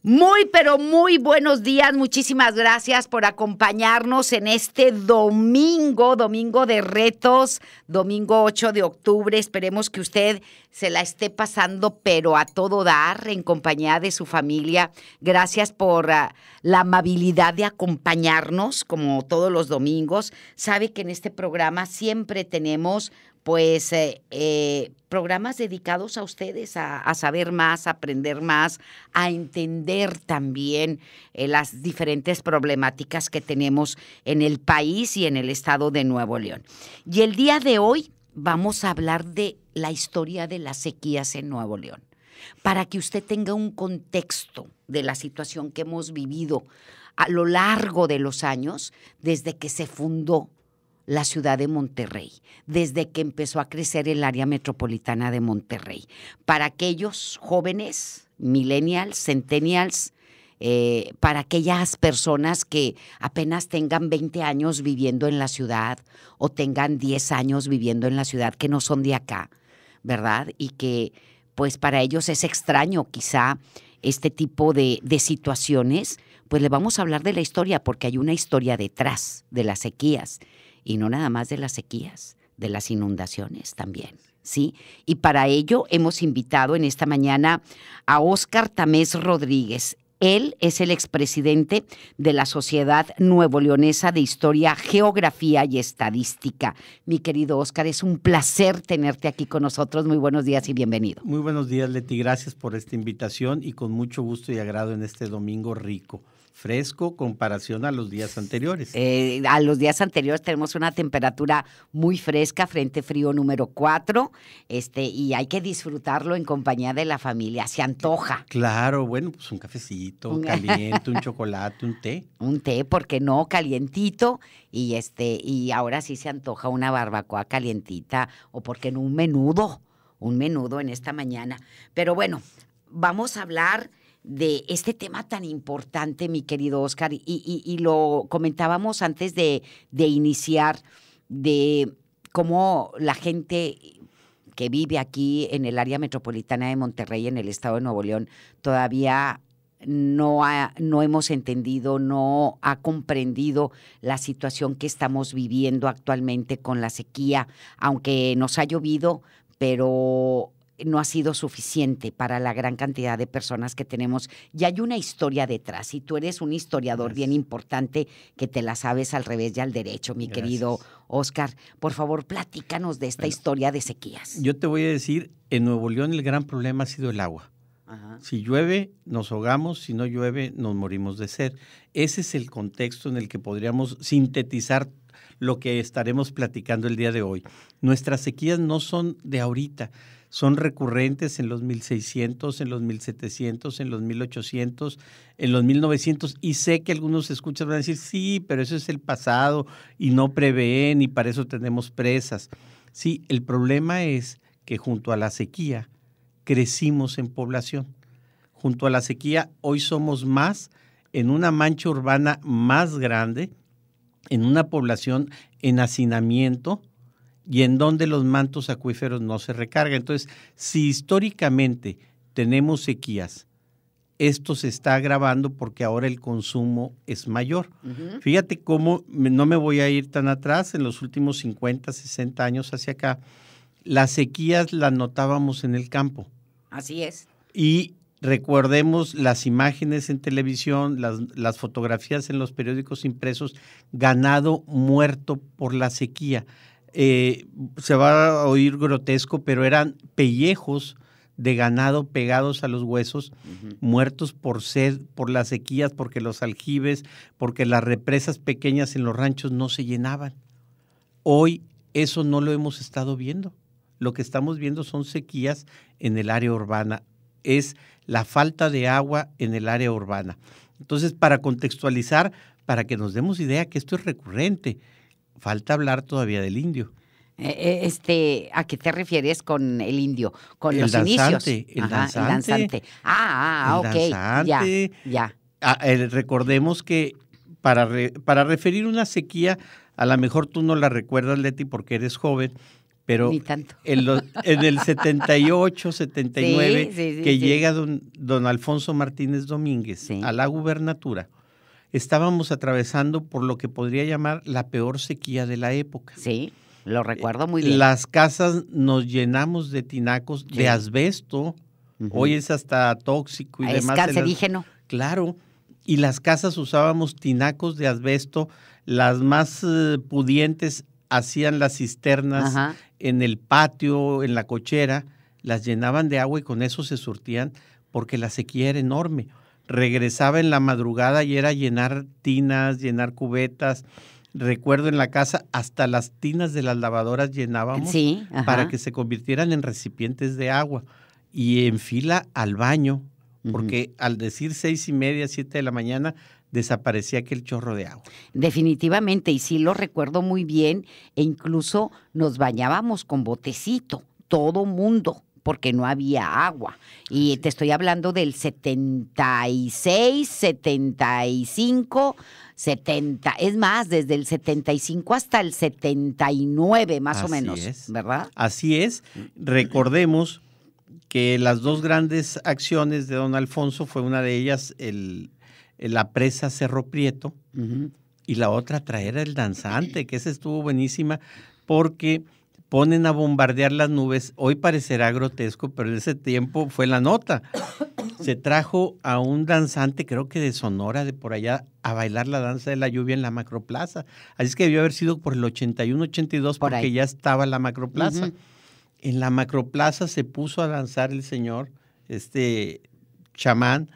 Muy, pero muy buenos días. Muchísimas gracias por acompañarnos en este domingo de retos, domingo 8 de octubre. Esperemos que usted se la esté pasando, pero a todo dar, en compañía de su familia. Gracias por la amabilidad de acompañarnos, como todos los domingos. Sabe que en este programa siempre tenemos programas dedicados a ustedes, a saber más, a aprender más, a entender también las diferentes problemáticas que tenemos en el país y en el estado de Nuevo León. Y el día de hoy vamos a hablar de la historia de las sequías en Nuevo León, para que usted tenga un contexto de la situación que hemos vivido a lo largo de los años desde que se fundó la ciudad de Monterrey, desde que empezó a crecer el área metropolitana de Monterrey. Para aquellos jóvenes, millennials, centennials, para aquellas personas que apenas tengan 20 años viviendo en la ciudad o tengan 10 años viviendo en la ciudad, que no son de acá, ¿verdad? Y que pues para ellos es extraño quizá este tipo de situaciones, pues le vamos a hablar de la historia, porque hay una historia detrás de las sequías. Y no nada más de las sequías, de las inundaciones también, ¿sí? Y para ello hemos invitado en esta mañana a Óscar Tamés Rodríguez. Él es el expresidente de la Sociedad Nuevo Leonesa de Historia, Geografía y Estadística. Mi querido Óscar, es un placer tenerte aquí con nosotros. Muy buenos días y bienvenido. Muy buenos días, Leti. Gracias por esta invitación y con mucho gusto y agrado en este domingo rico. Fresco comparación a los días anteriores. A los días anteriores tenemos una temperatura muy fresca, frente frío número 4, y hay que disfrutarlo en compañía de la familia, se antoja. Claro, bueno, pues un cafecito caliente, un chocolate, un té. Un té, ¿por qué no? Calientito, y ahora sí se antoja una barbacoa calientita, o por qué no un menudo en esta mañana. Pero bueno, vamos a hablar de este tema tan importante, mi querido Óscar, y lo comentábamos antes de iniciar, de cómo la gente que vive aquí en el área metropolitana de Monterrey, en el estado de Nuevo León, todavía no hemos entendido, no ha comprendido la situación que estamos viviendo actualmente con la sequía, aunque nos ha llovido, pero no ha sido suficiente para la gran cantidad de personas que tenemos. Y hay una historia detrás, y tú eres un historiador bien importante que te la sabes al revés y al derecho, mi querido Óscar. Por favor, platícanos de esta historia de sequías. Yo te voy a decir, en Nuevo León el gran problema ha sido el agua. Ajá. Si llueve, nos ahogamos; si no llueve, nos morimos de sed. Ese es el contexto en el que podríamos sintetizar lo que estaremos platicando el día de hoy. Nuestras sequías no son de ahorita, son recurrentes en los 1600, en los 1700, en los 1800, en los 1900, y sé que algunos escuchas van a decir, sí, pero eso es el pasado y no prevén y para eso tenemos presas. Sí, el problema es que junto a la sequía crecimos en población. Junto a la sequía hoy somos más, en una mancha urbana más grande, en una población en hacinamiento, y en donde los mantos acuíferos no se recargan. Entonces, si históricamente tenemos sequías, esto se está agravando porque ahora el consumo es mayor. Uh-huh. Fíjate cómo, no me voy a ir tan atrás, en los últimos 50, 60 años hacia acá, las sequías las notábamos en el campo. Así es. Y recordemos las imágenes en televisión, las fotografías en los periódicos impresos, ganado muerto por la sequía. Se va a oír grotesco, pero eran pellejos de ganado pegados a los huesos, uh-huh, muertos por sed, por las sequías, porque los aljibes, porque las represas pequeñas en los ranchos no se llenaban. Hoy eso no lo hemos estado viendo. Lo que estamos viendo son sequías en el área urbana. Es la falta de agua en el área urbana. Entonces, para contextualizar, para que nos demos idea que esto es recurrente, falta hablar todavía del indio. ¿A qué te refieres con el indio? Con el los danzante, inicios. El danzante. Ok. Danzante. Ya. Recordemos que para referir una sequía, a lo mejor tú no la recuerdas, Leti, porque eres joven, pero ni tanto. En el 78, 79, que sí. llega don Alfonso Martínez Domínguez a la gubernatura, estábamos atravesando por lo que podría llamar la peor sequía de la época. Sí, lo recuerdo muy bien. Las casas nos llenamos de tinacos, de asbesto, hoy es hasta tóxico y demás. Es cancerígeno. Claro, y las casas usábamos tinacos de asbesto, las más pudientes hacían las cisternas en el patio, en la cochera, las llenaban de agua y con eso se surtían porque la sequía era enorme. Regresaba en la madrugada y era llenar tinas, llenar cubetas. Recuerdo en la casa hasta las tinas de las lavadoras llenábamos para que se convirtieran en recipientes de agua y en fila al baño, porque al decir 6:30, 7 de la mañana desaparecía aquel chorro de agua. Definitivamente, y sí lo recuerdo muy bien, e incluso nos bañábamos con botecito, todo mundo, porque no había agua. Y te estoy hablando del 76, 75, 70, es más, desde el 75 hasta el 79 más o menos, ¿verdad? Así es. Recordemos que las dos grandes acciones de don Alfonso fue una de ellas la presa Cerro Prieto y la otra traer el danzante, que esa estuvo buenísima porque ponen a bombardear las nubes. Hoy parecerá grotesco, pero en ese tiempo fue la nota. Se trajo a un danzante, creo que de Sonora, de por allá, a bailar la danza de la lluvia en la Macroplaza. Así es que debió haber sido por el 81, 82, porque ya estaba la Macroplaza. En la Macroplaza se puso a danzar el señor, chamán,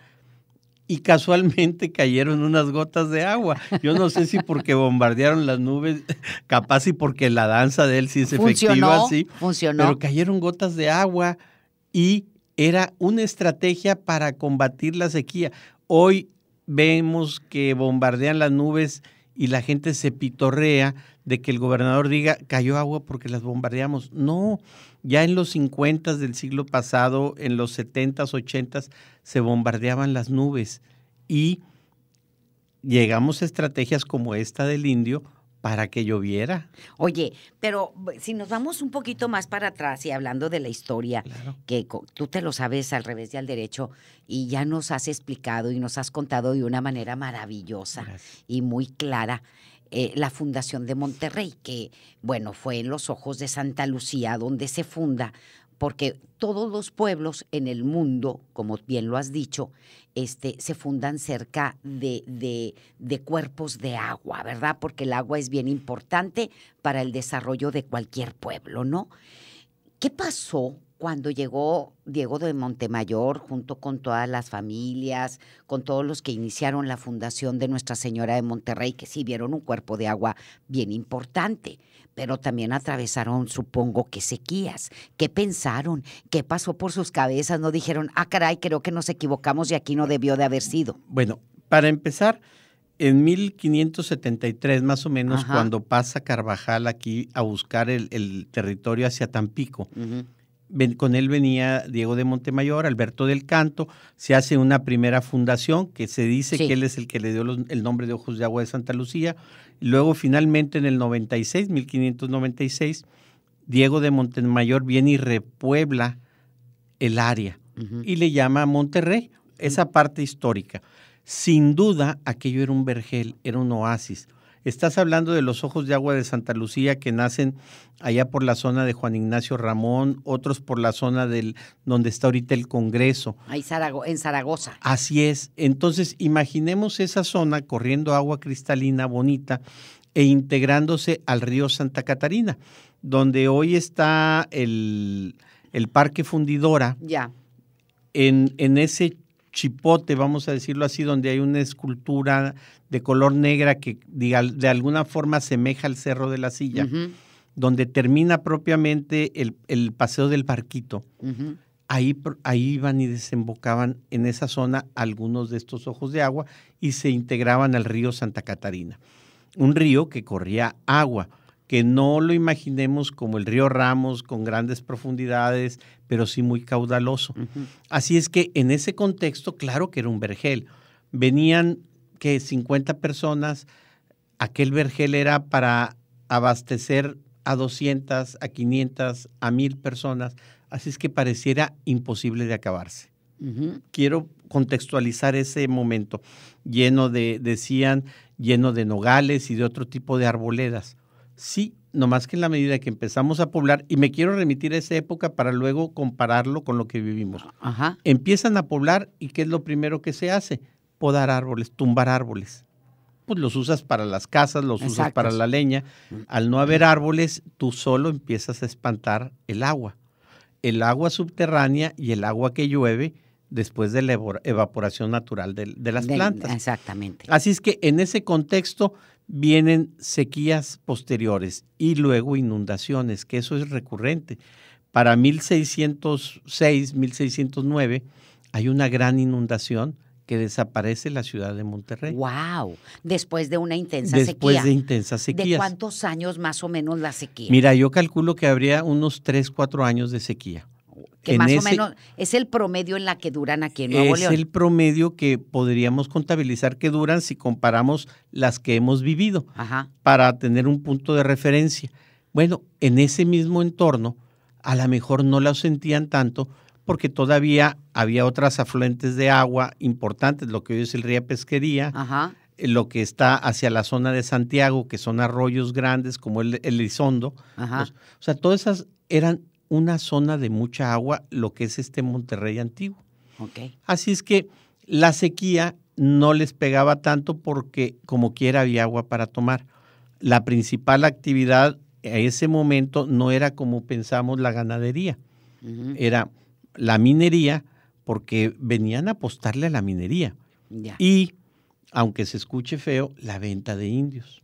y casualmente cayeron unas gotas de agua. Yo no sé si porque bombardearon las nubes, capaz y porque la danza de él sí es efectiva, sí. Funcionó. Pero cayeron gotas de agua y era una estrategia para combatir la sequía. Hoy vemos que bombardean las nubes y la gente se pitorrea de que el gobernador diga, cayó agua porque las bombardeamos. No, ya en los 50 del siglo pasado, en los 70s, 80s, se bombardeaban las nubes y llegamos a estrategias como esta del indio para que lloviera. Oye, pero si nos vamos un poquito más para atrás y hablando de la historia, que tú te lo sabes al revés y al derecho y ya nos has explicado y nos has contado de una manera maravillosa y muy clara, la fundación de Monterrey, que bueno, fue en los ojos de Santa Lucía donde se funda, porque todos los pueblos en el mundo, como bien lo has dicho, se fundan cerca de cuerpos de agua, ¿verdad? Porque el agua es bien importante para el desarrollo de cualquier pueblo, ¿no? ¿Qué pasó cuando llegó Diego de Montemayor junto con todas las familias, con todos los que iniciaron la fundación de Nuestra Señora de Monterrey, que sí vieron un cuerpo de agua bien importante, pero también atravesaron, supongo, que sequías? ¿Qué pensaron? ¿Qué pasó por sus cabezas? ¿No dijeron, caray, creo que nos equivocamos y aquí no debió de haber sido? Bueno, para empezar, en 1573 más o menos, cuando pasa Carvajal aquí a buscar el territorio hacia Tampico, con él venía Diego de Montemayor, Alberto del Canto, se hace una primera fundación que se dice que él es el que le dio el nombre de Ojos de Agua de Santa Lucía. Luego finalmente en el 96, 1596, Diego de Montemayor viene y repuebla el área y le llama Monterrey, esa parte histórica. Sin duda aquello era un vergel, era un oasis. Estás hablando de los Ojos de Agua de Santa Lucía que nacen allá por la zona de Juan Ignacio Ramón, otros por la zona donde está ahorita el Congreso. Ahí en Zaragoza. Así es. Entonces, imaginemos esa zona corriendo agua cristalina bonita e integrándose al río Santa Catarina, donde hoy está el Parque Fundidora. Ya. En ese chipote, vamos a decirlo así, donde hay una escultura de color negra que de alguna forma asemeja al Cerro de la Silla, donde termina propiamente el Paseo del Barquito. Ahí iban y desembocaban en esa zona algunos de estos ojos de agua y se integraban al río Santa Catarina. Un río que corría agua, que no lo imaginemos como el río Ramos con grandes profundidades, pero sí muy caudaloso. Así es que en ese contexto, claro que era un vergel. Venían 50 personas, aquel vergel era para abastecer a 200, a 500, a 1000 personas, así es que pareciera imposible de acabarse. Quiero contextualizar ese momento, decían, lleno de nogales y de otro tipo de arboledas. Sí, nomás que en la medida que empezamos a poblar, y me quiero remitir a esa época para luego compararlo con lo que vivimos. Empiezan a poblar y ¿qué es lo primero que se hace? Podar árboles, tumbar árboles. Pues los usas para las casas, los usas para la leña. Al no haber árboles, tú solo empiezas a espantar el agua subterránea y el agua que llueve después de la evaporación natural de las plantas. Exactamente. Así es que en ese contexto vienen sequías posteriores y luego inundaciones, que eso es recurrente. Para 1606, 1609 hay una gran inundación que desaparece la ciudad de Monterrey. ¡Wow! Después de una intensa sequía. Después de intensas sequías. ¿De cuántos años más o menos la sequía? Mira, yo calculo que habría unos 3, 4 años de sequía. Que más o menos es el promedio en la que duran aquí en Nuevo León. Es el promedio que podríamos contabilizar que duran si comparamos las que hemos vivido, para tener un punto de referencia. Bueno, en ese mismo entorno, a lo mejor no lo sentían tanto porque todavía había otras afluentes de agua importantes, lo que hoy es el río Pesquería, lo que está hacia la zona de Santiago, que son arroyos grandes como el Elizondo. O sea, todas esas eran una zona de mucha agua, lo que es este Monterrey antiguo. Así es que la sequía no les pegaba tanto porque como quiera había agua para tomar. La principal actividad a ese momento no era como pensamos la ganadería, era la minería, porque venían a apostarle a la minería. Y, aunque se escuche feo, la venta de indios.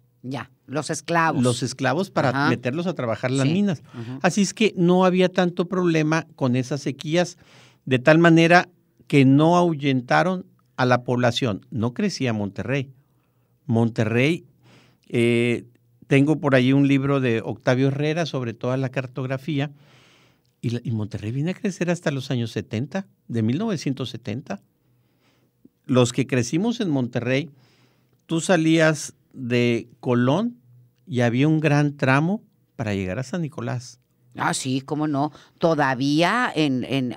Los esclavos. Los esclavos para meterlos a trabajar las minas. Así es que no había tanto problema con esas sequías, de tal manera que no ahuyentaron a la población. No crecía Monterrey. Monterrey, tengo por ahí un libro de Octavio Herrera sobre toda la cartografía, y Monterrey viene a crecer hasta los años 70, de 1970. Los que crecimos en Monterrey, tú salías de Colón y había un gran tramo para llegar a San Nicolás. Sí, cómo no. Todavía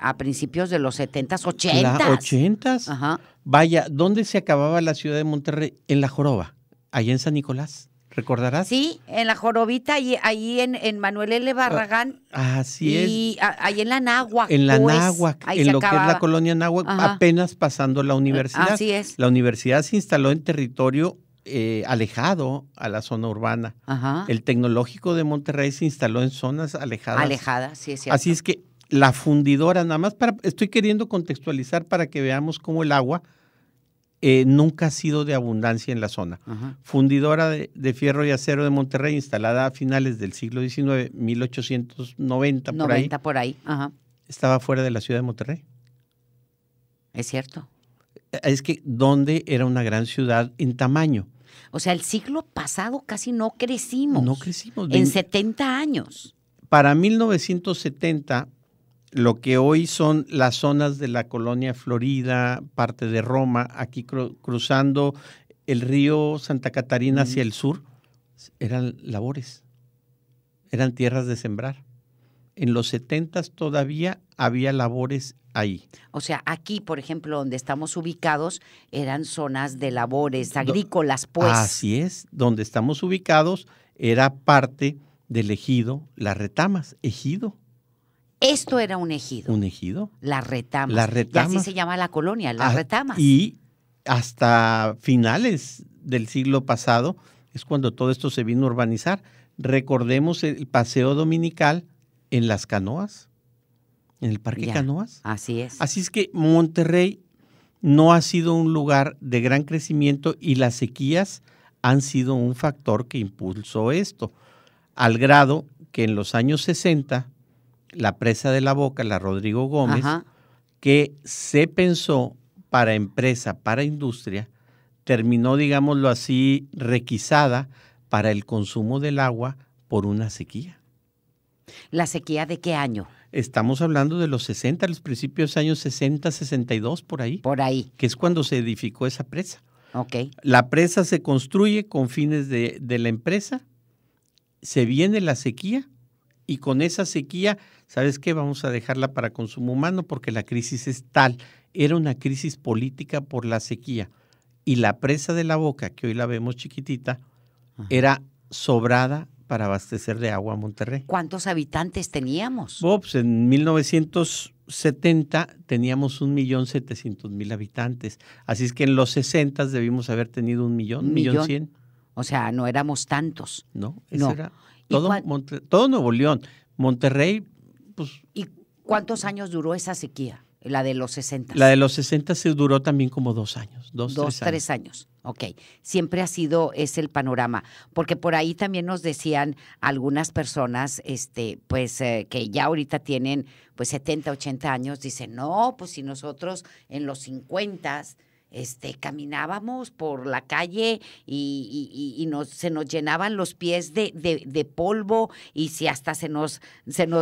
a principios de los 70s, 80s. 80s. Vaya, ¿dónde se acababa la ciudad de Monterrey? En La Joroba, allá en San Nicolás. ¿Recordarás? Sí, en La Jorobita, ahí en Manuel L. Barragán. Así es. Y ahí en la Náhuac. En la Náhuac, en lo que es la colonia Náhuac, apenas pasando la universidad. Así es. La universidad se instaló en territorio alejado a la zona urbana. El Tecnológico de Monterrey se instaló en zonas alejadas. Alejadas, sí es cierto. Así es que la fundidora, nada más estoy queriendo contextualizar para que veamos cómo el agua nunca ha sido de abundancia en la zona. Fundidora de fierro y acero de Monterrey, instalada a finales del siglo XIX, 1890, por ahí. Estaba fuera de la ciudad de Monterrey. Es cierto. Es que ¿dónde era una gran ciudad en tamaño? O sea, el siglo pasado casi no crecimos. No crecimos. En 70 años. Para 1970, lo que hoy son las zonas de la colonia Florida, parte de Roma, aquí cruzando el río Santa Catarina hacia el sur, eran labores, eran tierras de sembrar. En los 70s todavía había labores ahí. O sea, aquí, por ejemplo, donde estamos ubicados, eran zonas de labores agrícolas, pues. Así es, donde estamos ubicados era parte del ejido Las Retamas, ejido. Esto era un ejido. ¿Un ejido? Las Retamas. Las Retamas. Y así se llama la colonia, Las Retamas. Y hasta finales del siglo pasado es cuando todo esto se vino a urbanizar. Recordemos el paseo dominical en las canoas, en el Parque Canoas. Así es. Así es que Monterrey no ha sido un lugar de gran crecimiento y las sequías han sido un factor que impulsó esto, al grado que en los años 60 la presa de la Boca, la Rodrigo Gómez, que se pensó para empresa, para industria, terminó, digámoslo así, requisada para el consumo del agua por una sequía. ¿La sequía de qué año? Estamos hablando de los 60, los principios de años 60, 62, por ahí. Por ahí. Que es cuando se edificó esa presa. Ok. La presa se construye con fines de la empresa. se viene la sequía y con esa sequía, ¿sabes qué? Vamos a dejarla para consumo humano porque la crisis es tal. Era una crisis política por la sequía. Y la presa de La Boca, que hoy la vemos chiquitita, era sobrada para abastecer de agua a Monterrey. ¿Cuántos habitantes teníamos? Pues en 1970 teníamos 1.700.000 habitantes. Así es que en los 60 debimos haber tenido 1.100.000. O sea, no éramos tantos. No, eso era todo Nuevo León. Monterrey, pues... ¿Y cuántos años duró esa sequía? La de los 60. La de los 60 se duró también como 2 años. 3 años. Ok. Siempre ha sido ese el panorama. Porque por ahí también nos decían algunas personas, que ya ahorita tienen pues 70, 80 años, dicen, no, pues si nosotros en los 50 caminábamos por la calle y se nos llenaban los pies de polvo, y si hasta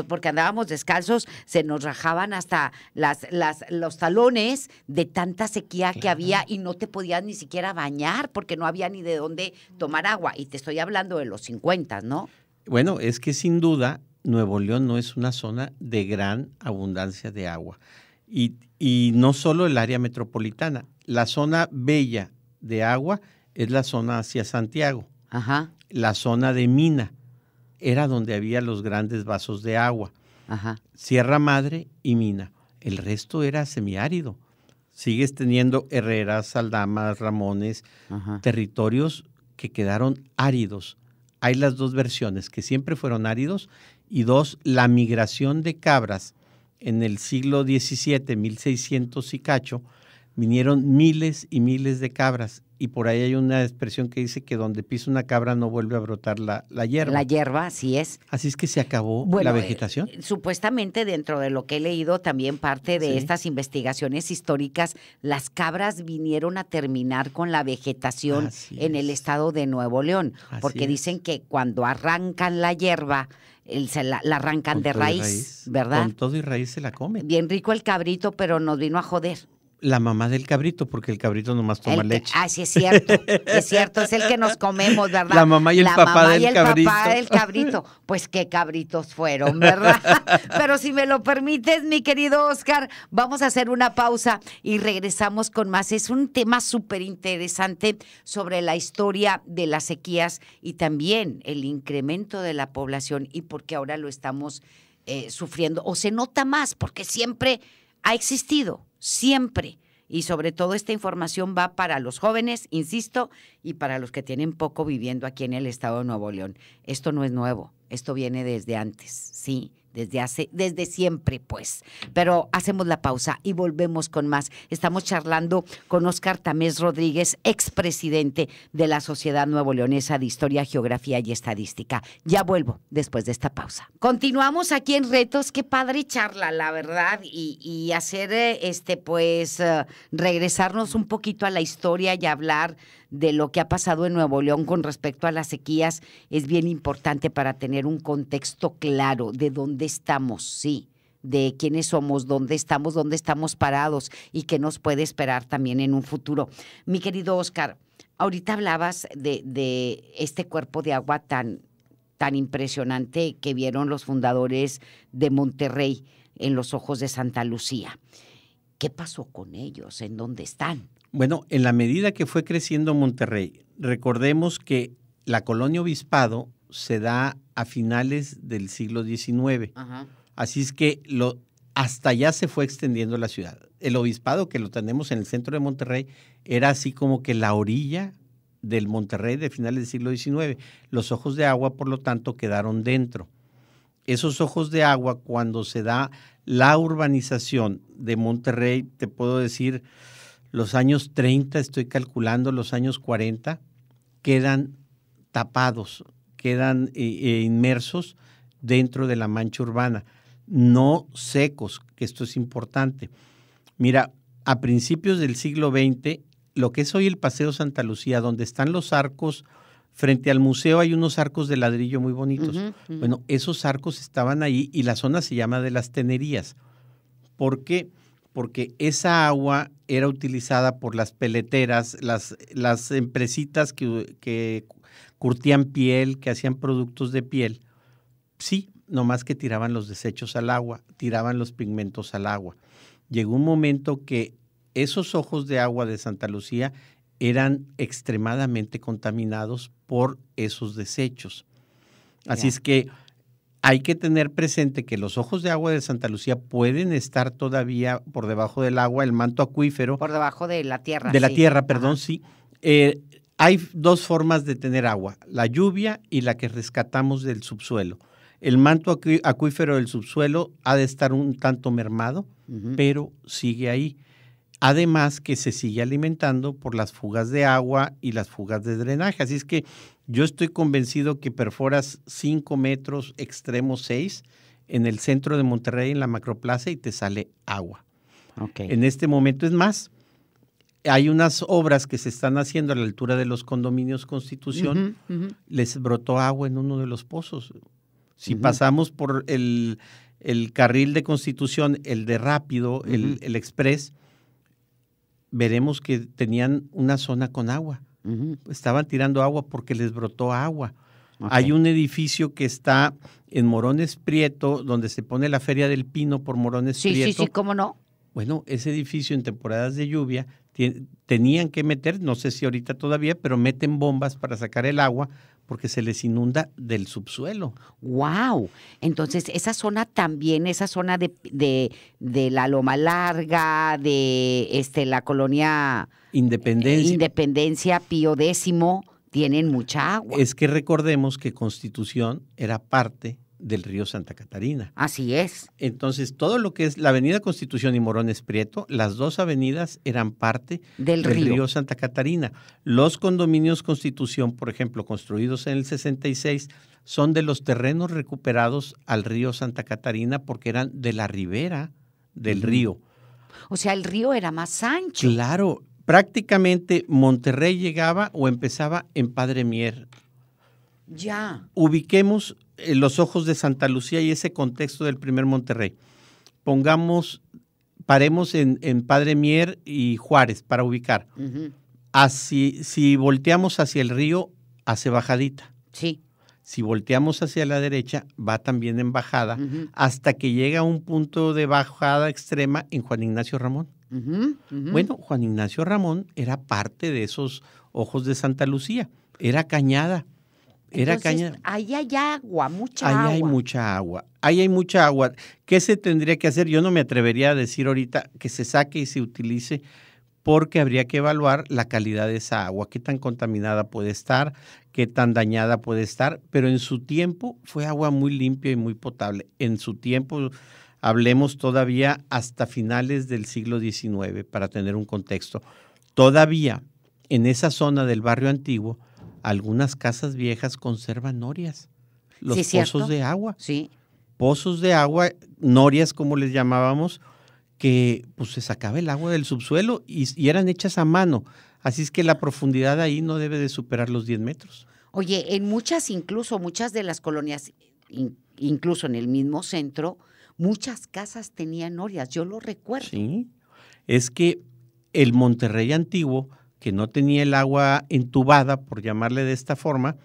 porque andábamos descalzos, se nos rajaban hasta los talones de tanta sequía que había, y no te podías ni siquiera bañar porque no había ni de dónde tomar agua. Y te estoy hablando de los 50, ¿no? Bueno, es que sin duda Nuevo León no es una zona de gran abundancia de agua. Y no solo el área metropolitana. La zona bella de agua es la zona hacia Santiago. Ajá. La zona de Mina era donde había los grandes vasos de agua. Ajá. Sierra Madre y Mina. El resto era semiárido. Sigues teniendo Herreras, Aldamas, Ramones, territorios que quedaron áridos. Hay las dos versiones, que siempre fueron áridos, y dos, la migración de cabras. En el siglo XVII, 1600 y cacho, vinieron miles y miles de cabras, y por ahí hay una expresión que dice que donde pisa una cabra no vuelve a brotar la hierba. La hierba, así es. Así es que se acabó la vegetación. Supuestamente, dentro de lo que he leído, también parte de estas investigaciones históricas, las cabras vinieron a terminar con la vegetación en el estado de Nuevo León, porque dicen que cuando arrancan la hierba, la arrancan con de raíz, ¿verdad? Con todo y raíz se la come. Bien rico el cabrito, pero nos vino a joder. La mamá del cabrito, porque el cabrito nomás toma leche. Sí, es cierto, es el que nos comemos, ¿verdad? La mamá y el papá del cabrito. La mamá del cabrito. Pues qué cabritos fueron, ¿verdad? Pero si me lo permites, mi querido Óscar, vamos a hacer una pausa y regresamos con más. Es un tema súper interesante sobre la historia de las sequías y también el incremento de la población, y por qué ahora lo estamos sufriendo, o se nota más, porque siempre ha existido. Siempre. Y sobre todo esta información va para los jóvenes, insisto, y para los que tienen poco viviendo aquí en el estado de Nuevo León. Esto no es nuevo, esto viene desde antes, sí, desde siempre, pues. Pero hacemos la pausa y volvemos con más. Estamos charlando con Óscar Tamés Rodríguez, expresidente de la Sociedad Nuevo Leonesa de Historia, Geografía y Estadística. Ya vuelvo después de esta pausa. Continuamos aquí en Retos. Qué padre charla, la verdad, y hacer, regresarnos un poquito a la historia y hablar de lo que ha pasado en Nuevo León con respecto a las sequías es bien importante para tener un contexto claro de dónde estamos, sí, de quiénes somos, dónde estamos parados y qué nos puede esperar también en un futuro. Mi querido Óscar, ahorita hablabas de este cuerpo de agua tan impresionante que vieron los fundadores de Monterrey en los ojos de Santa Lucía. ¿Qué pasó con ellos? ¿En dónde están? Bueno, en la medida que fue creciendo Monterrey, recordemos que la colonia Obispado se da a finales del siglo XIX. Ajá. Así es que hasta allá se fue extendiendo la ciudad. El Obispado, que lo tenemos en el centro de Monterrey, era así como que la orilla del Monterrey de finales del siglo XIX. Los ojos de agua, por lo tanto, quedaron dentro. Esos ojos de agua, cuando se da la urbanización de Monterrey, te puedo decir, los años 30, estoy calculando, los años 40, quedan tapados, quedan inmersos dentro de la mancha urbana, no secos, que esto es importante. Mira, a principios del siglo XX, lo que es hoy el Paseo Santa Lucía, donde están los arcos, frente al museo hay unos arcos de ladrillo muy bonitos. Bueno, esos arcos estaban ahí y la zona se llama de las Tenerías. ¿Por qué? Porque esa agua era utilizada por las peleteras, las empresitas que curtían piel, que hacían productos de piel. Sí, nomás que tiraban los desechos al agua, tiraban los pigmentos al agua. Llegó un momento que esos ojos de agua de Santa Lucía eran extremadamente contaminados por esos desechos. Así es que hay que tener presente que los ojos de agua de Santa Lucía pueden estar todavía por debajo del agua, el manto acuífero. Por debajo de la tierra. De la tierra, perdón, sí. Hay dos formas de tener agua, la lluvia y la que rescatamos del subsuelo. El manto acuífero del subsuelo ha de estar un tanto mermado, pero sigue ahí. Además que se sigue alimentando por las fugas de agua y las fugas de drenaje. Así es que yo estoy convencido que perforas 5 metros, extremo 6, en el centro de Monterrey, en la Macroplaza, y te sale agua. Okay. En este momento, es más, hay unas obras que se están haciendo a la altura de los condominios Constitución, les brotó agua en uno de los pozos. Si pasamos por el carril de Constitución, el de rápido, el express, veremos que tenían una zona con agua. Estaban tirando agua porque les brotó agua. Hay un edificio que está en Morones Prieto, donde se pone la Feria del Pino por Morones Prieto. Sí, ¿cómo no? Bueno, ese edificio en temporadas de lluvia tenían que meter, no sé si ahorita todavía, pero meten bombas para sacar el agua porque se les inunda del subsuelo. ¡Wow! Entonces, esa zona también, esa zona de la Loma Larga, de la colonia Independencia, Pío X, tienen mucha agua. Es que recordemos que Constitución era parte del río Santa Catarina. Así es. Entonces, todo lo que es la avenida Constitución y Morones Prieto, las dos avenidas eran parte del río Santa Catarina. Los condominios Constitución, por ejemplo, construidos en el 66, son de los terrenos recuperados al río Santa Catarina porque eran de la ribera del río. O sea, el río era más ancho. Claro, prácticamente Monterrey llegaba o empezaba en Padre Mier. Ya. Ubiquemos los ojos de Santa Lucía y ese contexto del primer Monterrey. Paremos en Padre Mier y Juárez para ubicar. Si volteamos hacia el río, hace bajadita. Sí. Si volteamos hacia la derecha, va también en bajada, hasta que llega a un punto de bajada extrema en Juan Ignacio Ramón. Bueno, Juan Ignacio Ramón era parte de esos ojos de Santa Lucía, era cañada. Entonces, ahí hay agua, mucha agua. Ahí hay mucha agua. Ahí hay mucha agua. ¿Qué se tendría que hacer? Yo no me atrevería a decir ahorita que se saque y se utilice, porque habría que evaluar la calidad de esa agua, qué tan contaminada puede estar, qué tan dañada puede estar, pero en su tiempo fue agua muy limpia y muy potable. En su tiempo, hablemos todavía hasta finales del siglo XIX, para tener un contexto. Todavía en esa zona del barrio antiguo, algunas casas viejas conservan norias, los pozos de agua. Sí. Pozos de agua, norias como les llamábamos, que pues se sacaba el agua del subsuelo y eran hechas a mano. Así es que la profundidad ahí no debe de superar los 10 metros. Oye, en muchas de las colonias, incluso en el mismo centro, muchas casas tenían norias, yo lo recuerdo. Sí, es que el Monterrey antiguo, que no tenía el agua entubada, por llamarle de esta forma,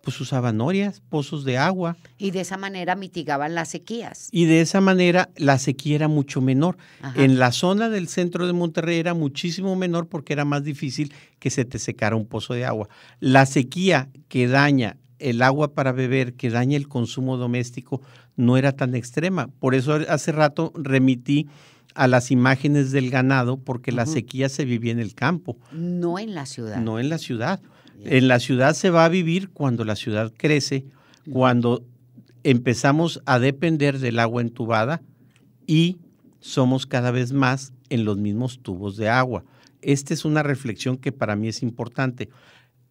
pues usaban norias, pozos de agua. Y de esa manera mitigaban las sequías. Y de esa manera la sequía era mucho menor. En la zona del centro de Monterrey era muchísimo menor porque era más difícil que se te secara un pozo de agua. La sequía que daña el agua para beber, que daña el consumo doméstico, no era tan extrema. Por eso hace rato remití a las imágenes del ganado, porque la sequía se vivía en el campo. No en la ciudad. No en la ciudad. En la ciudad se va a vivir cuando la ciudad crece, cuando empezamos a depender del agua entubada y somos cada vez más en los mismos tubos de agua. Esta es una reflexión que para mí es importante.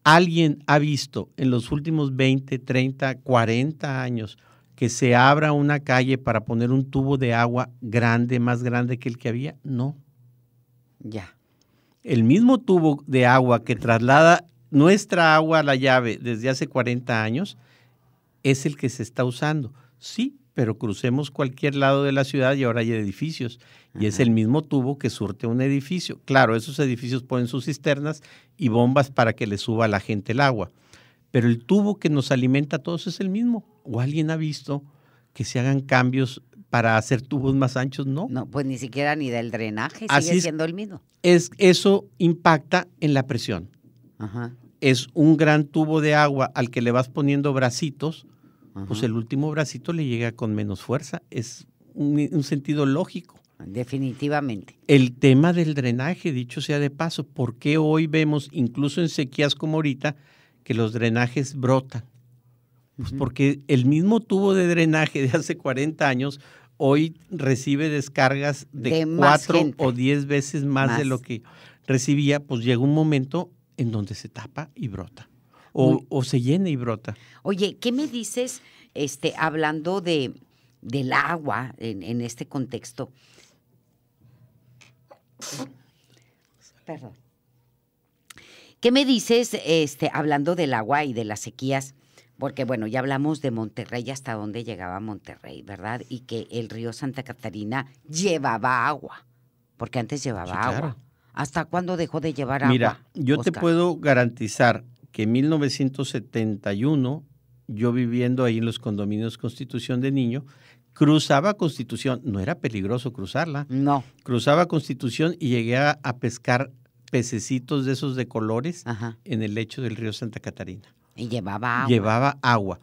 ¿Alguien ha visto en los últimos 20, 30, 40 años que se abra una calle para poner un tubo de agua grande, más grande que el que había? No. Ya. El mismo tubo de agua que traslada nuestra agua a la llave desde hace 40 años es el que se está usando. Sí, pero crucemos cualquier lado de la ciudad y ahora hay edificios. Y es el mismo tubo que surte un edificio. Claro, esos edificios ponen sus cisternas y bombas para que le suba a la gente el agua. pero el tubo que nos alimenta a todos es el mismo. ¿O alguien ha visto que se hagan cambios para hacer tubos más anchos? No. No, pues ni siquiera ni del drenaje, Así sigue es, siendo el mismo. eso impacta en la presión. Ajá. Es un gran tubo de agua al que le vas poniendo bracitos, Ajá. pues el último bracito le llega con menos fuerza. Es un sentido lógico. Definitivamente. El tema del drenaje, dicho sea de paso, ¿por qué hoy vemos, incluso en sequías como ahorita, que los drenajes brotan? Pues porque el mismo tubo de drenaje de hace 40 años hoy recibe descargas de 4 o 10 veces más de lo que recibía, pues llega un momento en donde se tapa y brota, o se llena y brota. Oye, ¿qué me dices hablando del agua en este contexto? Perdón. ¿Qué me dices hablando del agua y de las sequías? Porque, bueno, ya hablamos de Monterrey, hasta dónde llegaba Monterrey, ¿verdad? Y que el río Santa Catarina llevaba agua, porque antes llevaba agua. Claro. ¿Hasta cuándo dejó de llevar agua? Mira, yo Oscar? te puedo garantizar que en 1971, yo viviendo ahí en los condominios Constitución de niño, cruzaba Constitución, no era peligroso cruzarla. No. Cruzaba Constitución y llegué a pescar pececitos de esos de colores Ajá. en el lecho del río Santa Catarina. Y llevaba agua. Llevaba agua.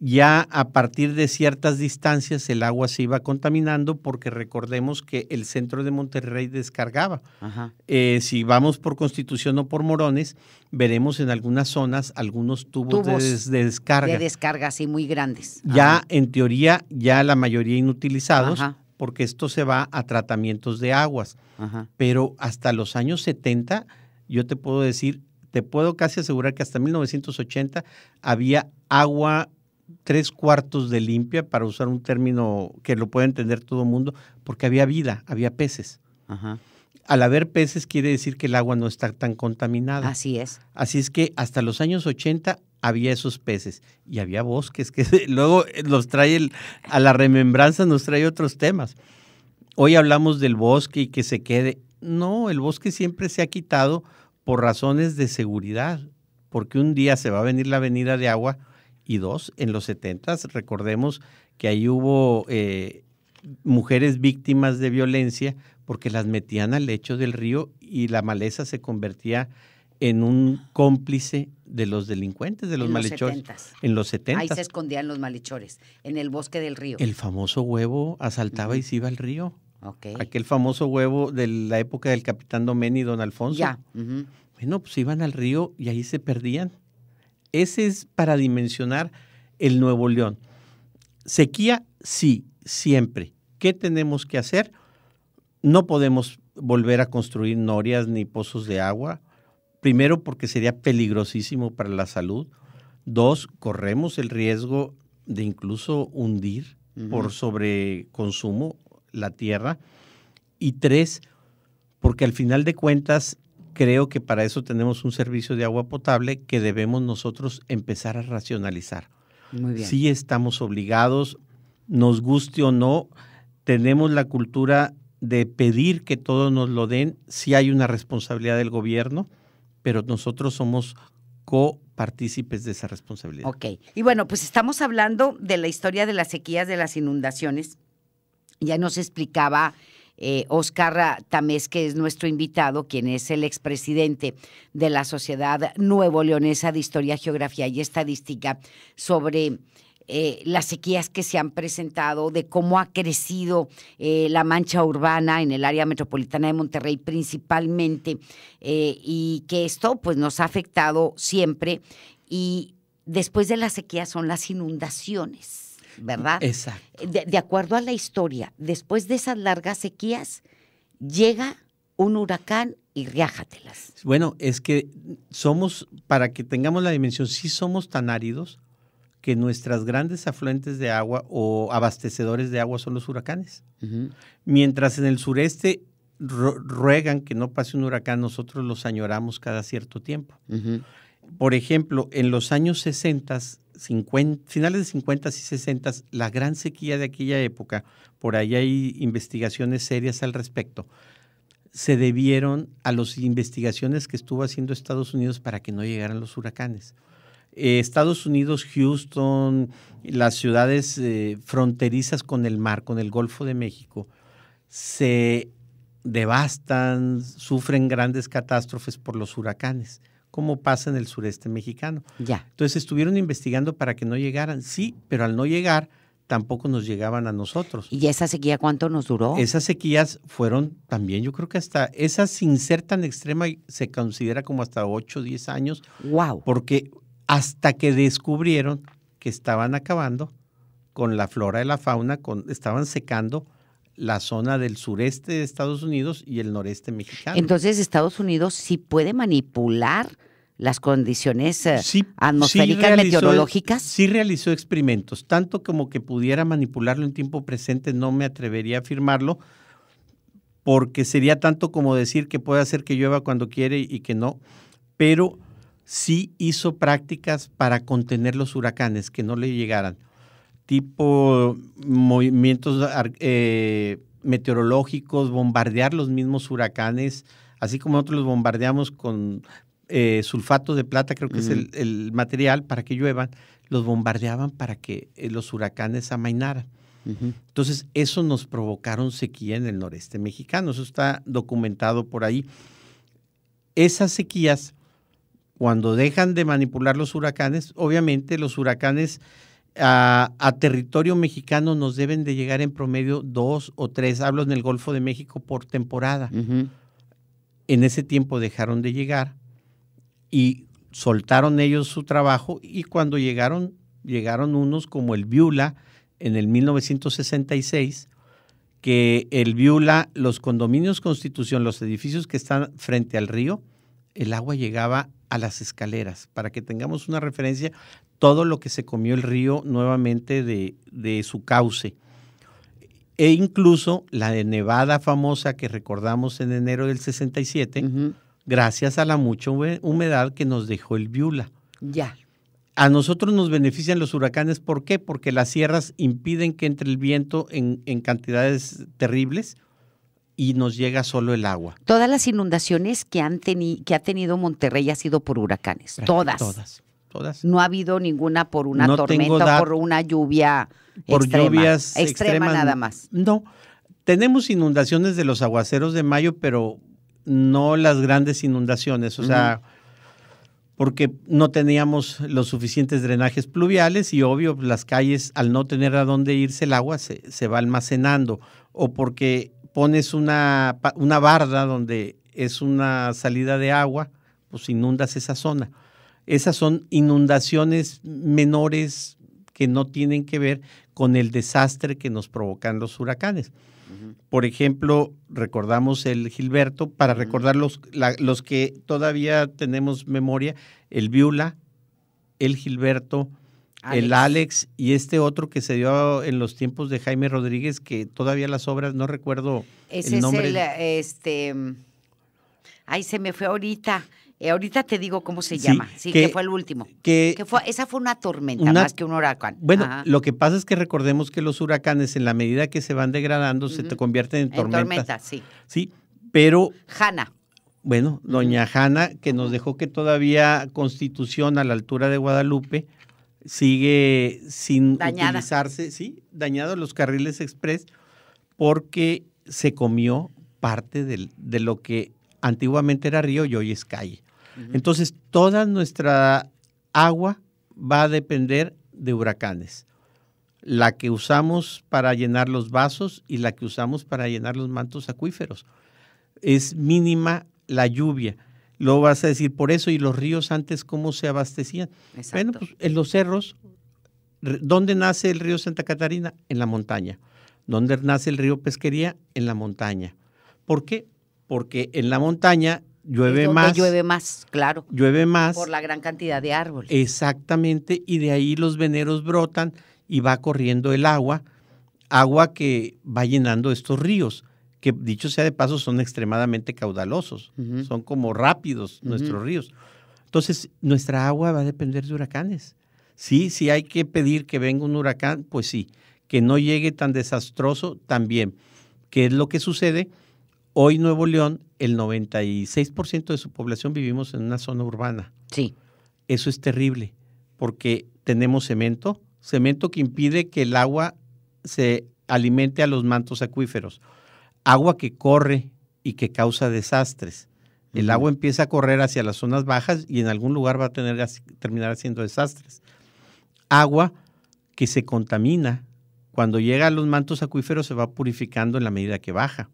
Ya a partir de ciertas distancias el agua se iba contaminando porque recordemos que el centro de Monterrey descargaba. Ajá. Si vamos por Constitución o por Morones, veremos en algunas zonas algunos tubos de descarga. De descarga, así muy grandes. Ya Ajá. en teoría, ya la mayoría inutilizados, Ajá. porque esto se va a tratamientos de aguas. Ajá. Pero hasta los años 70, yo te puedo decir, te puedo casi asegurar que hasta 1980 había agua 3/4 de limpia, para usar un término que lo puede entender todo el mundo, porque había vida, había peces. Ajá. Al haber peces quiere decir que el agua no está tan contaminada. Así es. Así es que hasta los años 80 había esos peces y había bosques que luego los trae a la remembranza, nos trae otros temas. Hoy hablamos del bosque y que se quede. No, el bosque siempre se ha quitado por razones de seguridad, porque un día se va a venir la venida de agua. Y dos, en los 70s, recordemos que ahí hubo mujeres víctimas de violencia porque las metían al lecho del río y la maleza se convertía en un cómplice de los delincuentes, de los malhechores. En los 70s. Ahí se escondían los malhechores, en el bosque del río. El famoso huevo asaltaba y se iba al río. Okay. Aquel famoso huevo de la época del Capitán Domén y Don Alfonso. Ya. Bueno, pues iban al río y ahí se perdían. Ese es para dimensionar el Nuevo León. Sequía, sí, siempre. ¿Qué tenemos que hacer? No podemos volver a construir norias ni pozos de agua. Primero, porque sería peligrosísimo para la salud. Dos, corremos el riesgo de incluso hundir por sobreconsumo la tierra. Y tres, porque al final de cuentas, creo que para eso tenemos un servicio de agua potable que debemos nosotros empezar a racionalizar. Muy bien. Sí estamos obligados, nos guste o no, tenemos la cultura de pedir que todos nos lo den. Sí hay una responsabilidad del gobierno, pero nosotros somos copartícipes de esa responsabilidad. Ok. Y bueno, pues estamos hablando de la historia de las sequías, de las inundaciones. Ya nos explicaba Oscar Tamés, que es nuestro invitado, quien es el expresidente de la Sociedad Nuevo Leonesa de Historia, Geografía y Estadística, sobre las sequías que se han presentado, de cómo ha crecido la mancha urbana en el área metropolitana de Monterrey principalmente, y que esto pues nos ha afectado siempre. Y después de las sequías son las inundaciones, ¿verdad? Exacto. De acuerdo a la historia, después de esas largas sequías, llega un huracán y riájatelas. Bueno, es que somos, para que tengamos la dimensión, sí somos tan áridos que nuestras grandes afluentes de agua o abastecedores de agua son los huracanes. Mientras en el sureste ruegan que no pase un huracán, nosotros los añoramos cada cierto tiempo. Por ejemplo, en los años 60, finales de 50 y 60, la gran sequía de aquella época, por ahí hay investigaciones serias al respecto, se debieron a las investigaciones que estuvo haciendo Estados Unidos para que no llegaran los huracanes. Estados Unidos, Houston, las ciudades fronterizas con el mar, con el Golfo de México, se devastan, sufren grandes catástrofes por los huracanes, como pasa en el sureste mexicano. Ya. Entonces estuvieron investigando para que no llegaran, sí, pero al no llegar tampoco nos llegaban a nosotros. ¿Y esa sequía cuánto nos duró? Esas sequías fueron también, yo creo que hasta, esa sin ser tan extrema, se considera como hasta 8 o 10 años. ¡Wow! Porque hasta que descubrieron que estaban acabando con la flora y la fauna, estaban secando la zona del sureste de Estados Unidos y el noreste mexicano. Entonces, Estados Unidos sí puede manipular las condiciones Sí, atmosféricas, meteorológicas. Sí realizó experimentos, tanto como que pudiera manipularlo en tiempo presente, no me atrevería a afirmarlo, porque sería tanto como decir que puede hacer que llueva cuando quiere y que no, pero sí hizo prácticas para contener los huracanes, que no le llegaran, tipo movimientos meteorológicos, bombardear los mismos huracanes, así como nosotros los bombardeamos con sulfato de plata, creo que es el material para que lluevan, los bombardeaban para que los huracanes amainaran. Entonces, eso nos provocaron sequía en el noreste mexicano, eso está documentado por ahí. Esas sequías, cuando dejan de manipular los huracanes, obviamente los huracanes a territorio mexicano nos deben de llegar en promedio 2 o 3, hablo en el Golfo de México, por temporada. En ese tiempo dejaron de llegar y soltaron ellos su trabajo, y cuando llegaron unos como el Viula en el 1966, que el Viula, los condominios Constitución, los edificios que están frente al río, el agua llegaba a las escaleras. Para que tengamos una referencia, todo lo que se comió el río nuevamente de su cauce. E incluso la de Nevada famosa que recordamos en enero del 67, gracias a la mucha humedad que nos dejó el Viula. Ya. A nosotros nos benefician los huracanes, ¿por qué? Porque las sierras impiden que entre el viento en cantidades terribles y nos llega solo el agua. Todas las inundaciones que ha tenido Monterrey ha sido por huracanes. Todas. No ha habido ninguna por una tormenta o por una lluvia por extrema. Lluvias extrema nada más. No, tenemos inundaciones de los aguaceros de mayo, pero no las grandes inundaciones, o sea, porque no teníamos los suficientes drenajes pluviales y obvio las calles, al no tener a dónde irse el agua, se va almacenando, o porque pones una barda donde es una salida de agua, pues inundas esa zona. Esas son inundaciones menores que no tienen que ver con el desastre que nos provocan los huracanes. Por ejemplo, recordamos el Gilberto, para recordar los que todavía tenemos memoria, el Viula, el Gilberto, el Alex y este otro que se dio en los tiempos de Jaime Rodríguez, que todavía las obras, no recuerdo el nombre. Ay, se me fue ahorita. Ahorita te digo cómo se llama. Sí, que fue el último. Esa fue una tormenta más que un huracán. Bueno, lo que pasa es que recordemos que los huracanes, en la medida que se van degradando, se te convierten en tormentas. En tormentas, sí. Sí, pero... Hanna. Bueno, doña Hanna, que nos dejó que todavía Constitución a la altura de Guadalupe sigue sin utilizarse, dañados los carriles express, porque se comió parte de lo que antiguamente era río y hoy es calle. Entonces, toda nuestra agua va a depender de huracanes. La que usamos para llenar los vasos y la que usamos para llenar los mantos acuíferos. Es mínima la lluvia. Luego vas a decir, por eso, ¿y los ríos antes cómo se abastecían? Exacto. Bueno, pues en los cerros. ¿Dónde nace el río Santa Catarina? En la montaña. ¿Dónde nace el río Pesquería? En la montaña. ¿Por qué? Porque en la montaña llueve más. Llueve más, claro. Llueve más. Por la gran cantidad de árboles. Exactamente, y de ahí los veneros brotan y va corriendo el agua que va llenando estos ríos, que dicho sea de paso son extremadamente caudalosos, son como rápidos nuestros ríos. Entonces, nuestra agua va a depender de huracanes. Sí, hay que pedir que venga un huracán, pues sí, que no llegue tan desastroso también. ¿Qué es lo que sucede? Hoy Nuevo León, el 96% de su población vivimos en una zona urbana. Sí. Eso es terrible, porque tenemos cemento que impide que el agua se alimente a los mantos acuíferos, agua que corre y que causa desastres. El agua empieza a correr hacia las zonas bajas y en algún lugar va a terminar haciendo desastres. Agua que se contamina. Cuando llega a los mantos acuíferos se va purificando en la medida que baja.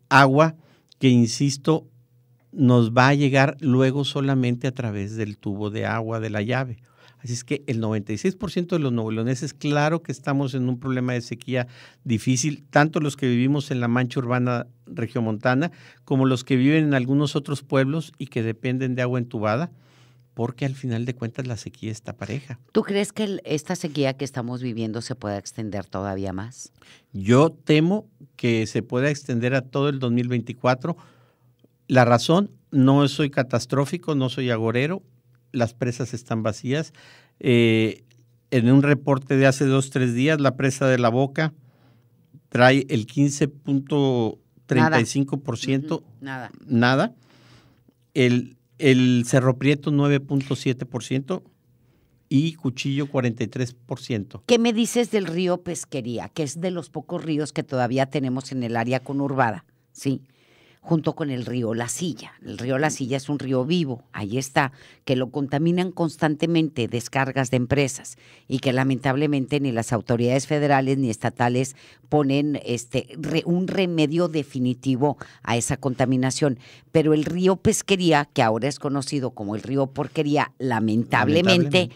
Agua que, insisto, nos va a llegar luego solamente a través del tubo de agua de la llave. Así es que el 96% de los nuevoleoneses, claro que estamos en un problema de sequía difícil, tanto los que vivimos en la mancha urbana regiomontana como los que viven en algunos otros pueblos y que dependen de agua entubada, porque al final de cuentas la sequía está pareja. ¿Tú crees que esta sequía que estamos viviendo se pueda extender todavía más? Yo temo que se pueda extender a todo el 2024. La razón, no soy catastrófico, no soy agorero, las presas están vacías. En un reporte de hace 2-3 días, la presa de La Boca trae el 15.35%. Nada. El Cerro Prieto 9.7% y Cuchillo 43%. ¿Qué me dices del río Pesquería, que es de los pocos ríos que todavía tenemos en el área conurbada? Sí. Junto con el río La Silla. El río La Silla es un río vivo, ahí está, que lo contaminan constantemente descargas de empresas y que lamentablemente ni las autoridades federales ni estatales ponen un remedio definitivo a esa contaminación. Pero el río Pesquería, que ahora es conocido como el río Porquería, lamentablemente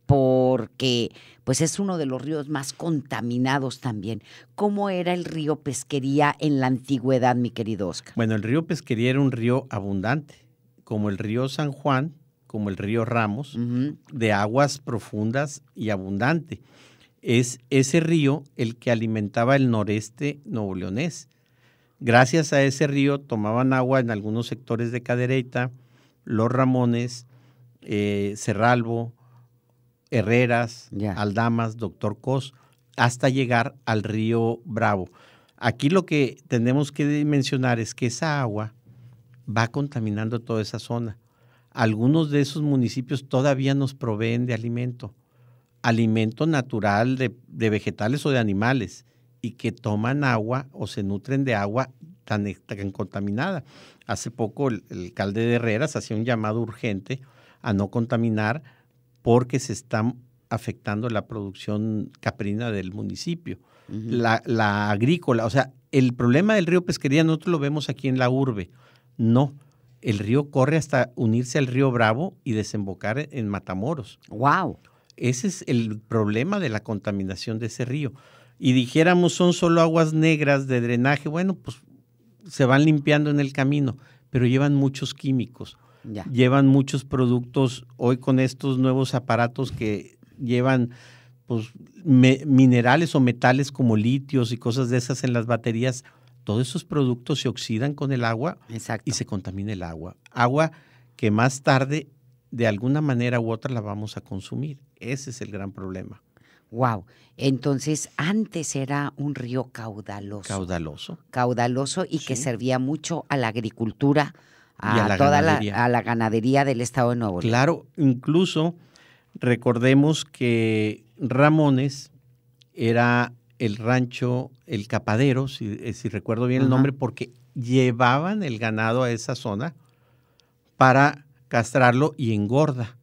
porque pues es uno de los ríos más contaminados también. ¿Cómo era el río Pesquería en la antigüedad, mi querido Oscar? Bueno, el río Pesquería era un río abundante, como el río San Juan, como el río Ramos, de aguas profundas y abundante. Es ese río el que alimentaba el noreste nuevoleonés. Gracias a ese río tomaban agua en algunos sectores de Cadereyta, Los Ramones, Cerralbo, Herreras, Aldamas, Doctor Cos, hasta llegar al río Bravo. Aquí lo que tenemos que mencionar es que esa agua va contaminando toda esa zona. Algunos de esos municipios todavía nos proveen de alimento natural de vegetales o de animales, y que toman agua o se nutren de agua tan contaminada. Hace poco el alcalde de Herreras hacía un llamado urgente a no contaminar porque se está afectando la producción caprina del municipio, la agrícola. O sea, el problema del río Pesquería nosotros lo vemos aquí en la urbe. No, el río corre hasta unirse al río Bravo y desembocar en Matamoros. ¡Wow! Ese es el problema de la contaminación de ese río. Y dijéramos, son solo aguas negras de drenaje. Bueno, pues se van limpiando en el camino, pero llevan muchos químicos. Llevan muchos productos hoy con estos nuevos aparatos que llevan pues, minerales o metales como litios y cosas de esas en las baterías. Todos esos productos se oxidan con el agua. Exacto. Y se contamina el agua. Agua que más tarde, de alguna manera u otra, la vamos a consumir. Ese es el gran problema. Wow. Entonces, antes era un río caudaloso. Caudaloso y que servía mucho a la agricultura, a la ganadería del estado de Nuevo León. Claro, incluso recordemos que Ramones era el rancho El Capadero, si recuerdo bien el nombre, porque llevaban el ganado a esa zona para castrarlo y engorda.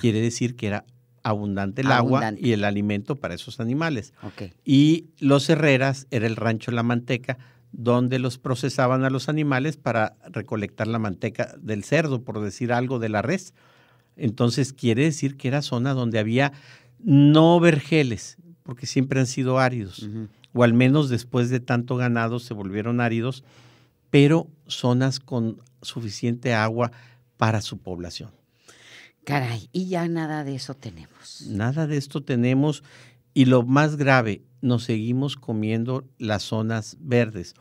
Quiere decir que era abundante el agua y el alimento para esos animales. Okay. Y Los Herreras era el rancho La Manteca, donde los procesaban a los animales para recolectar la manteca del cerdo, por decir algo, de la res. Entonces quiere decir que era zona donde había no vergeles, porque siempre han sido áridos, o al menos después de tanto ganado se volvieron áridos, pero zonas con suficiente agua para su población. Caray, y ya nada de eso tenemos. Nada de esto tenemos, y lo más grave, nos seguimos comiendo las zonas verdes.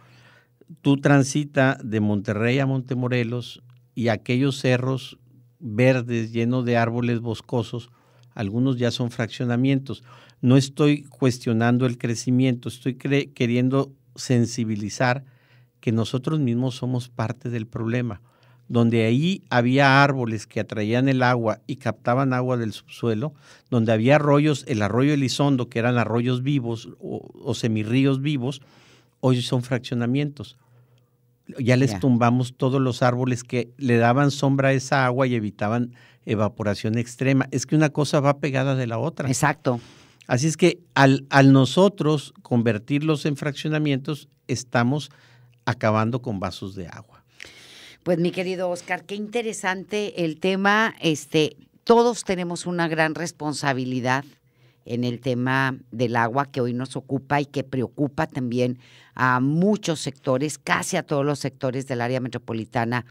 Tú transita de Monterrey a Montemorelos y aquellos cerros verdes llenos de árboles boscosos, algunos ya son fraccionamientos. No estoy cuestionando el crecimiento, estoy queriendo sensibilizar que nosotros mismos somos parte del problema. donde ahí había árboles que atraían el agua y captaban agua del subsuelo, donde había arroyos, el arroyo Elizondo, que eran arroyos vivos o semirríos vivos, hoy son fraccionamientos. Ya les tumbamos todos los árboles que le daban sombra a esa agua y evitaban evaporación extrema. Es que una cosa va pegada de la otra. Exacto. Así es que al nosotros convertirlos en fraccionamientos, estamos acabando con vasos de agua. Pues mi querido Óscar, qué interesante el tema. Todos tenemos una gran responsabilidad en el tema del agua que hoy nos ocupa y que preocupa también a muchos sectores, casi a todos los sectores del área metropolitana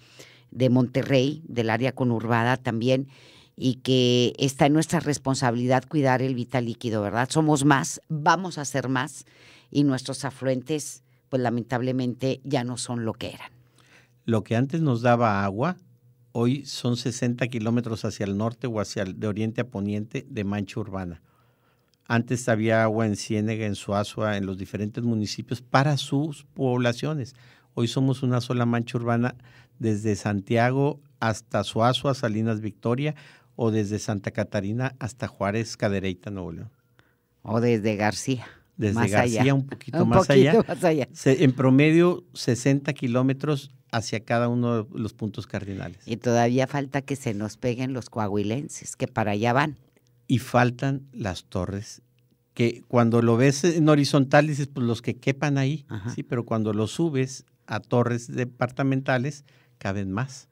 de Monterrey, del área conurbada también, y que está en nuestra responsabilidad cuidar el vital líquido, ¿verdad? Somos más, vamos a ser más, y nuestros afluentes, pues lamentablemente ya no son lo que eran. Lo que antes nos daba agua, hoy son 60 kilómetros hacia el norte o de oriente a poniente de mancha urbana. Antes había agua en Ciénega, en Suazua, en los diferentes municipios para sus poblaciones. Hoy somos una sola mancha urbana desde Santiago hasta Suazua, Salinas Victoria, o desde Santa Catarina hasta Juárez, Cadereyta, Nuevo León. O desde García. Desde más García allá. un poquito más allá. allá. En promedio 60 kilómetros hacia cada uno de los puntos cardinales. Y todavía falta que se nos peguen los coahuilenses, que para allá van. Y faltan las torres, que cuando lo ves en horizontal dices, pues los que quepan ahí, sí, pero cuando lo subes a torres departamentales, caben más.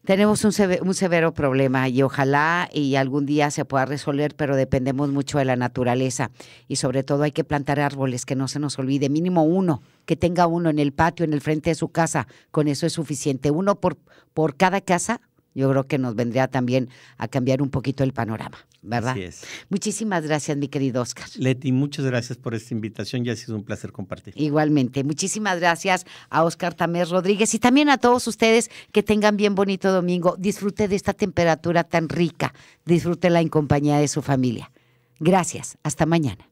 Tenemos un severo problema y ojalá y algún día se pueda resolver, pero dependemos mucho de la naturaleza y sobre todo hay que plantar árboles, que no se nos olvide, mínimo uno, que tenga uno en el patio, en el frente de su casa, con eso es suficiente. Uno por cada casa, yo creo que nos vendría también a cambiar un poquito el panorama, ¿verdad? Así es. Muchísimas gracias, mi querido Óscar. Leti, muchas gracias por esta invitación, ya ha sido un placer compartir. Igualmente, muchísimas gracias a Óscar Tamés Rodríguez y también a todos ustedes que tengan bien bonito domingo. Disfrute de esta temperatura tan rica, disfrútela en compañía de su familia. Gracias, hasta mañana.